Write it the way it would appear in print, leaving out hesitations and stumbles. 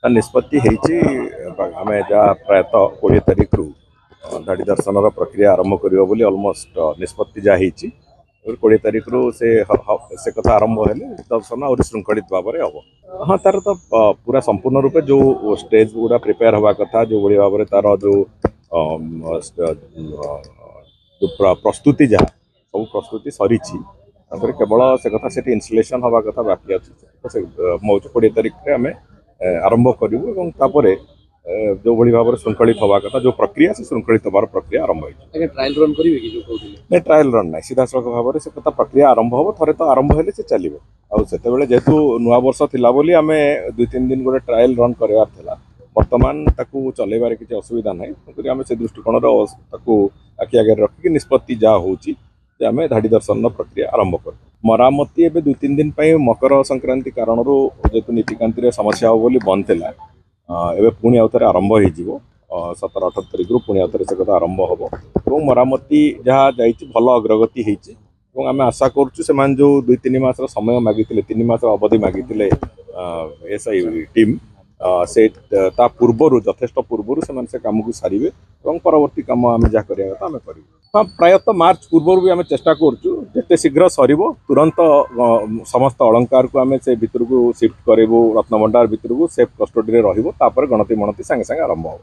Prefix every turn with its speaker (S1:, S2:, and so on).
S1: निष्पत्ति आम जहाँ प्रायतः 20 तारीख रु धाड़ी दर्शन प्रक्रिया आरंभ करियो बोली ऑलमोस्ट निष्पत्ति जहाँ 20 तारीख रु से कथा आरंभ हेले दर्शन और श्रृंखलित भाव में हम। हाँ, तार तो पूरा संपूर्ण रूपे जो स्टेज गुड़ा प्रिपेयर हवा कथा जो भाई भाव में तार जो प्रस्तुति जहाँ सब प्रस्तुति सरी केवल से कथा से इंस्टॉलेशन हवा कथा बाकी अच्छे मौज 20 तारीख में आम आरंभ करूँ जो भाई भाव में श्रृंखलित हवा कथा जो प्रक्रिया से श्रृंखलित हबार प्रक्रिया आरंभ हो।
S2: ट्रायल रन करेंगे
S1: ट्रायल रन ना सीधा सड़क भाव में से कथा प्रक्रिया आरंभ हम थे तो आरंभ हेले से चलो आते जेहेतु नुआ वर्ष थिला बोली आम 2-3 दिन गोटे ट्रायल रन करार था बर्तमान चलैबार किसी असुविधा ना आम से दृष्टिकोण आखि आगे रखिक निष्पत्ति जहाँ होची आम धाड़ी दर्शन प्रक्रिया आरंभ कर मरामती एवं 2-3 दिन मकर संक्रांति कारण जेहेतु नीतिकांति समस्या हो बोली बंद थिला एवं पुणी आउ थे आरंभ हो 17-18 तारीख रु पुणी आउ थे से कथा आरंभ हम और मरामती जहाँ जा भल अग्रगति होती आम आशा करुँ जो 2-3 मास समय मागी 3 मास अवधि मागी एसआई टीम से पूर्वर यथेष्ट पूर्वर से कम को सारे और परवर्ती कम आम जहाँ करा आम कर। हाँ, प्रायतः मार्च पूर्वर भी आम चेष्टा करते शीघ्र सर तुरंत समस्त अलंकार को आम से भितर को शिफ्ट करूँ रत्नभंडार भितर को सेफ कस्टडी रे रहिबो तापर गणति मनति संगे संगे आरंभ हो।